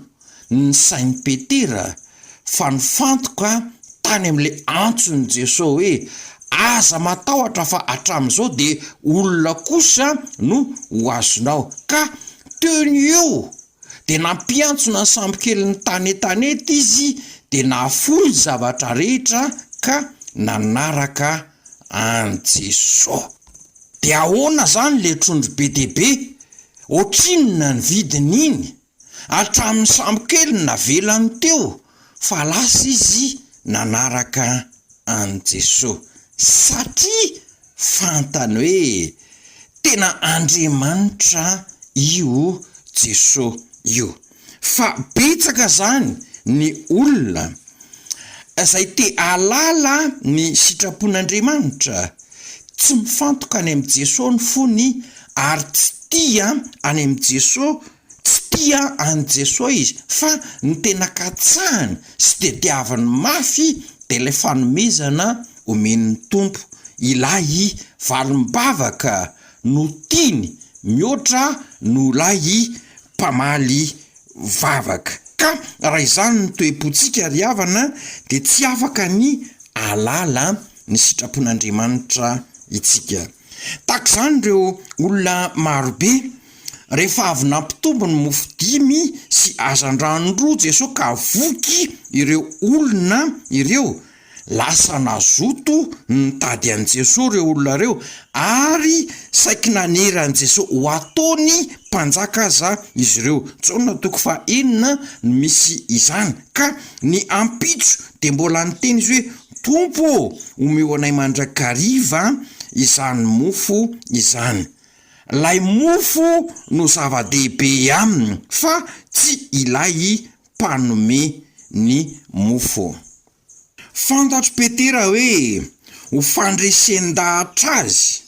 ny sainy Petera fa nifantoka tany amin'le antson'i Jesosy hoe aza matahotra fa hatramin'izao de olona kosa no ho azonao, ka teny eo de nampiantsona ny sambo kely ny tanety izy de nahafoy zavatra rehetra ka nanaraka an Jesosy. De ahoana zany le trondro be deaibe? Ohatrinona ny vidiny iny? Hatramin'ny sambo kely navelany teo fa lasa izy nanaraka an Jesosy satria fantany hoe tena Andriamanitra io Jesosy io. Fa betsaka zany ny olona izay te alala ny sitrapon'Andriamanitra, tsy mifantoka any amin'ny Jesosy ny fony ary tsy tia any amin'ny Jesosy, tsy tia any Jesosy izy, fa ny tena katsahany sy de diavany mafy de ilay fanomezana omen'ny tompo. Ilay valim-bavaka no tiany mihoatra no lay mpamaly vavaka. Ka raha izany ny toe-pontsika ry havana de tsy afaka ny alala ny sitrapon'Andriamanitra itsika. Tahaka izany ireo olona marobe rehefa avy nampitombo ny mofo dimy sy azan-drano Jesosy ka voky ireo olona ireo, lasa nazoto nitady an Jesosy ireo olona ireo ary saiky naneran Jesosy ho ataony mpanjaka aza izy ireo. Jaona 4:9 no misy izany. Ka ny ampitso de mbola niteny izy hoe Tompo, omeo anay mandrakariva izany mofo izany. Lay mofo no zava-dehibe aminy fa tsy ilay mpanome ny mofo. Fantatro Petera hoe ho fandresen-dahatra azy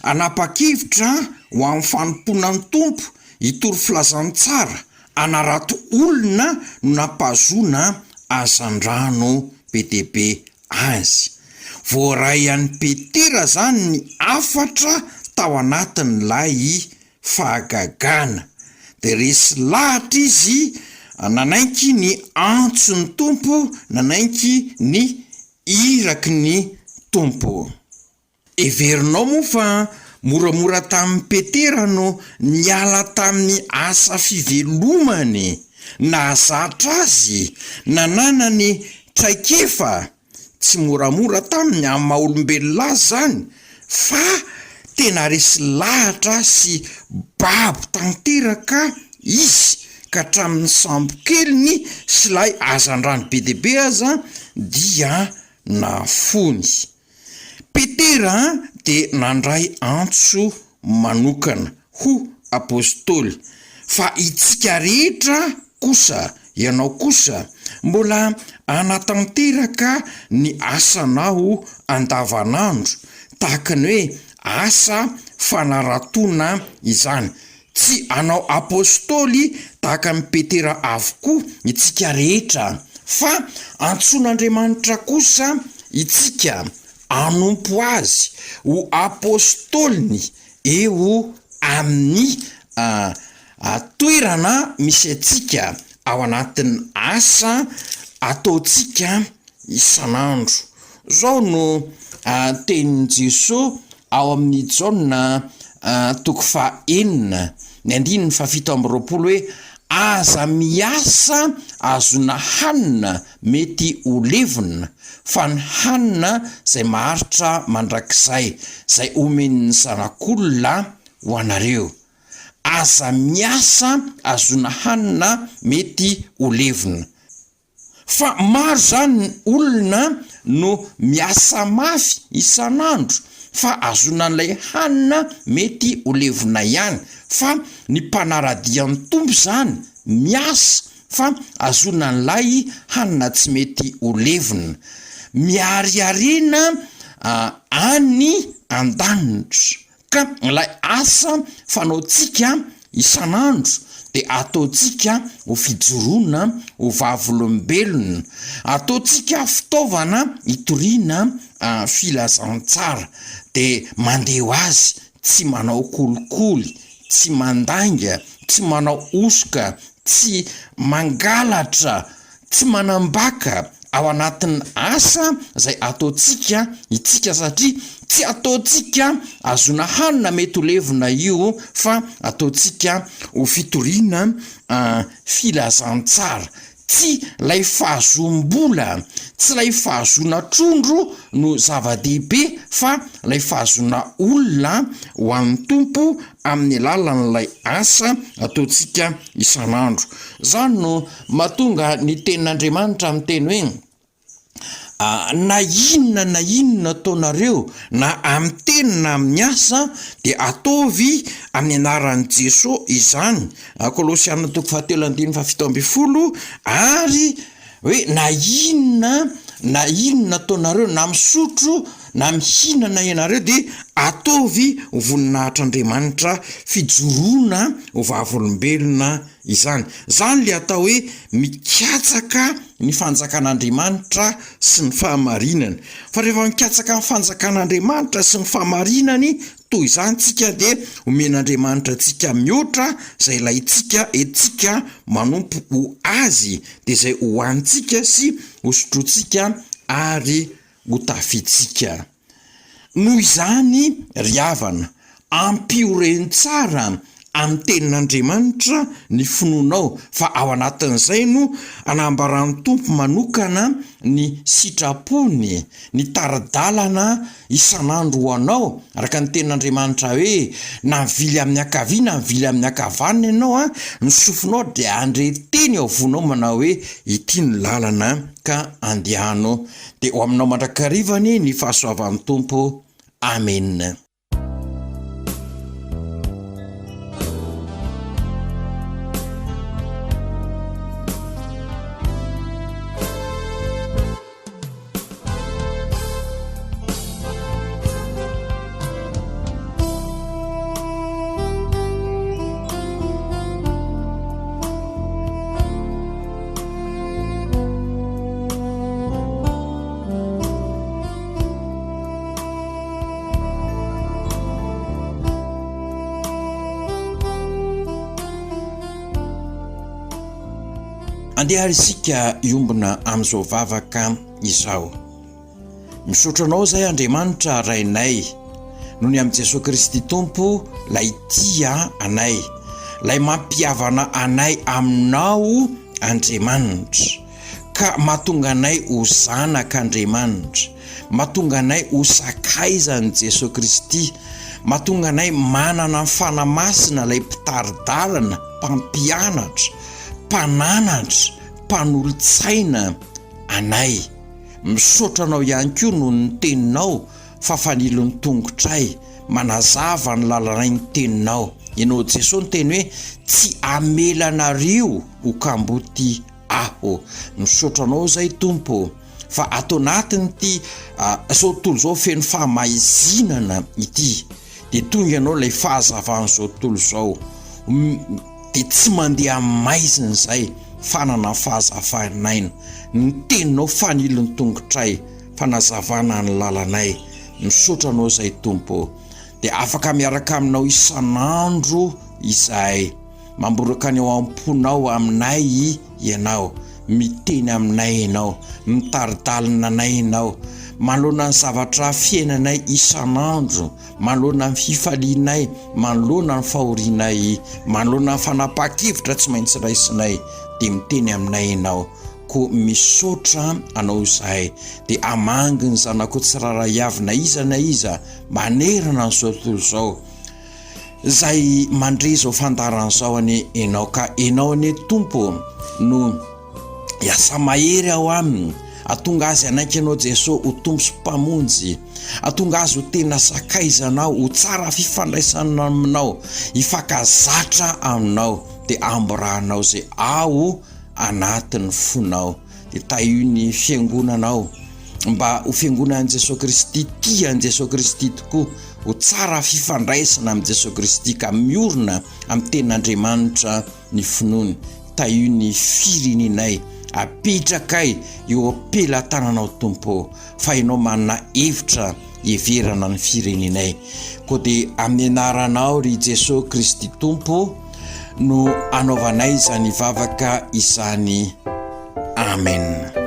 anapa-kevitra ho amin'ny fanomponan'ny tompo hitory filazany tsara anarato olona no nampazona azan-drano be deaibe azy. Voaray an'i Petera zany ny afatra tao anatin'ilay fahagagana de resy lahatra izy nanaiky ny antson'ny tompo, nanaiky ny iraky ny tompo. Everinao moa fa moramora tamin'ny Petera no niala tamin'ny asa fivelomany nahazatra azy nananany traikefa. Tsy moramora taminy amin'ny maha-olombelona azy zany fa tena resy lahatra sy babo tanteraka izy ka hatramin'ny sambo keliny sy lay azan-drano be deaibe aza dia nafony. Petera de nandray antso manokana ho apôstôly, fa itsika rehetra kosa, ianao kosa mbola anatanteraka ny asanao andavanandro tahaka ny hoe asa fanaratona izany. Tsy anao apôstôly tahaka ny Petera avokoa itsika rehetra, fa antson'Andriamanitra kosa itsika anompo azy ho apôstôliny eo amin'ny toerana misy atsika ao anatin'ny asa ataotsika isanandro. Zao no tenin Jesosy ao amin'ny Jaona 4:9 hoe aza miasa azona hanina mety ho levona, fa ny hanina zay maharitra mandrakizay zay omen'ny zanak'olona ho anareo. aza miasa azona hanina mety ho levona. Fa maro zany olona no miasa mafy isan'andro fa azona n'ilay hanina mety ho levona ihany. Fa ny mpanaradian'ny tompo zany miasa fa azona n'ilay hanina tsy mety ho levona. Miariariana any an-danitra ka ilay asa fanaontsika isan'andro dia ataontsika ho fijoroana ho vavolombelona, ataontsika fitaovana hitoriana filazantsara dia mandeha ho azy tsy manao kolikoly, tsy mandanga, tsy manao osoka, tsy mangalatra, tsy manambaka ao anatin'ny asa zay ataontsika itsika, satria tsy ataontsika azona hanina mety ho levona io fa ataontsika ho fitoriana filazantsara. Tsy lay fahazom-bola, tsy lay fahazona trondro no zava-dehibe fa lay fahazona olona ho an'ny tompo amin'ny alalan'ilay asa ataontsika isan'andro. Zany no mahatonga ny tenin'Andriamanitra amin'ny teny hoe na inona taonareo na amin'ny teny na amin'ny asa dia ataovy amin'ny anaran'i Jesosy izany. Kolosiana 2:7-7 ary hoe na inona taonareo na misotro na mihinana ianareo dia ataovy ho voninahitr'Andriamanitra fijoroana ho vavolombelona izany. Zany le atao hoe mikatsaka ny fanjakan'Andriamanitra sy ny fahamarinany. Fa rehefa mikatsaka ny fanjakan'Andriamanitra sy ny fahamarinany toy izany tsika dia omen'Andriamanitra antsika mihoatra zay ilay etsika manompo ho azy dia zay ho antsika sy ho sotrotsika ary ho tafitsika. Noho izany ry havana, ampioren tsara amin'ny tenin'Andriamanitra ny finoanao, fa ao anatin'izay no anambaran'ny tompo manokana ny sitrapony, ny taradalana isan'andro ho anao, araka ny tenin'Andriamanitra hoe na mivily amin'ny akavia na mivily amin'ny akavanana ianao ny sofinao dia andreteny ao vonao manao hoe ity ny lalana ka andehanao. Dia ho aminao mandrakarivany ny fahasoavan'ny tompo. Amen. Andeha isika iombona amin'izao vavaka izao. Misaotra anao zay Andriamanitra rainay, noho ny amin'i Jesosy Kristy Tompo lay tia anay, lay mampiavana anay aminao Andriamanitra, ka mahatonga anay ho zanak'Andriamanitra, mahatonga anay ho sakaizan'i Jesosy Kristy, mahatonga anay manana fanamasina lay mpitaridalana, mpampianatra, mpananatra, mpanolotsaina anay. Misaotra anao ihany koa noho ny teninao fa fanilon'ny tongotray, manazava ny lalanay ny teninao. Ianao Jesosy ny teny hoe tsy amelanareo ho kamboty aho. Misaotra anao zay Tompo fa ato anatin'ity zao tontolo zao feno fahamaizinana ity dia tonga ianao lay fahazavan'izao tontolo zao dia tsy mandeha maizina izay fanana fahazavanaina. Ny teninao fanilon'ny tongotray fanazavana ny lalanay. Misaotra anao zay Tompo, dia afaka miaraka aminao isan'andro izahay, mamboraka ny ao am-ponao aminay ianao, miteny aminay ianao, mitaridalina anay ianao, manoloana ny zavatra fiainanay isan'andro, manoloana ny fifalianay, manoloana ny fahorianay, manoloana ny fanapa-kevitra tsy maintsy raisinay, dia miteny aminay ianao. Ko misaotra anao izahay, dia amangy ny zanako tsirara avy na iza manerana n'izao tontolo izao. zay mandre zao fandaran'izao any enao ka enao ane tompo no iasa mahery ao aminy, atonga azy anaiky anao Jesosy ho tompo sy mpamonjy, atonga azy ho tena sakaizanao, ho tsara fifandraisana aminao, hifankazatra aminao, dia amboranao zay ao anatin'ny fonao. Dia taio ny fiangonanao mba ho fiangonan'i Jesosy Kristy, tian'i Jesosy Kristy tokoa, ho tsara fifandraisana amin'i Jesosy Kristy ka miorina amin'ny tenin'Andriamanitra ny finoany. Taio ny firenenay, apitrakay eo am-pelatananao Tompo, fa ianao manana hevitra heverana ny firenenay. Koa dia amin'ny anaranao ry Jesosy Kristy Tompo no anaovanay izany vavaka izany. Amen.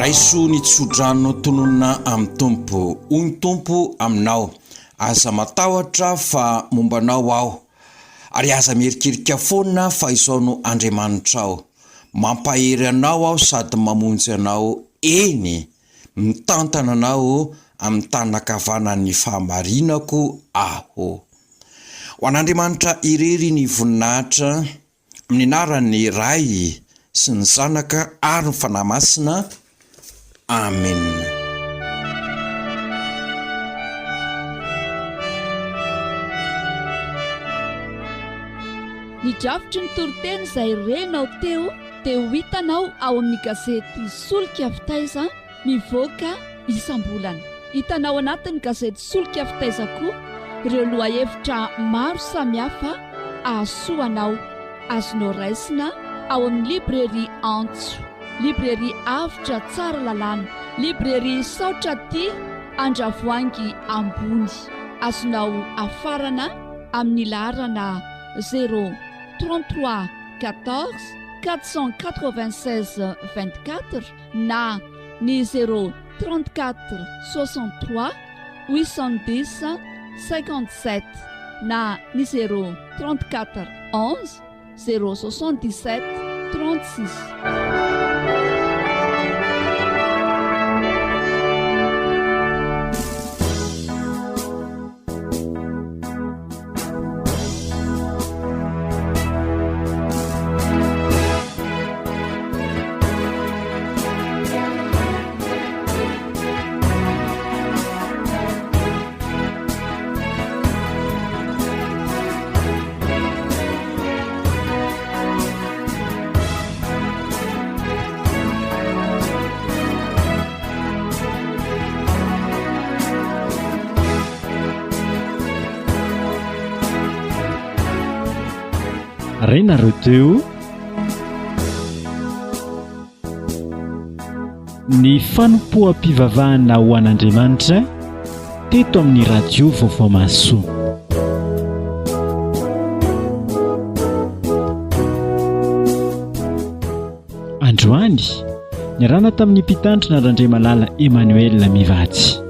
raiso ny tsodrano tononona amin'ny tompo, hoy ny tompo aminao, aza matahotra fa mombanao aho, ary aza mierikirika foana fa izao no Andriamanitra ao, mampahery anao aho sady mamonjy anao, eny mitantana anao amin'ny tanakavanan'ny fahamarinako aho. Ho an'Andriamanitra irery ny voninahitra amin'ny anaran'ny Ray sy ny Zanaka ary ny fanahy masina. Amen. Ny drafitry ny toriteny izay renao teo dia ho hitanao ao amin'ny gazety Solika Fitaiza mivoaka isam-bolana. Hitanao anatin'ny gazety Solika Fitaiza koa ireo lohahevitra maro samihafa ahasoanao, azonao raisina ao amin'ny librairie Antso, librairie Avitra Tsara Lalàna, librairie Saotra Tia Andravoangy Ambony. Azonao afarana amin'ny laharana 033 14 496 24 na ny 034 63 810 57 na ny 034 11 077 36. renareo teo ny fanompoam-pivavahana ho an'Andriamanitra teto amin'ny radio vaovao maso. Androany niarana tamin'ny mpitandrina Randriamalala Emmanuel Mivatsy.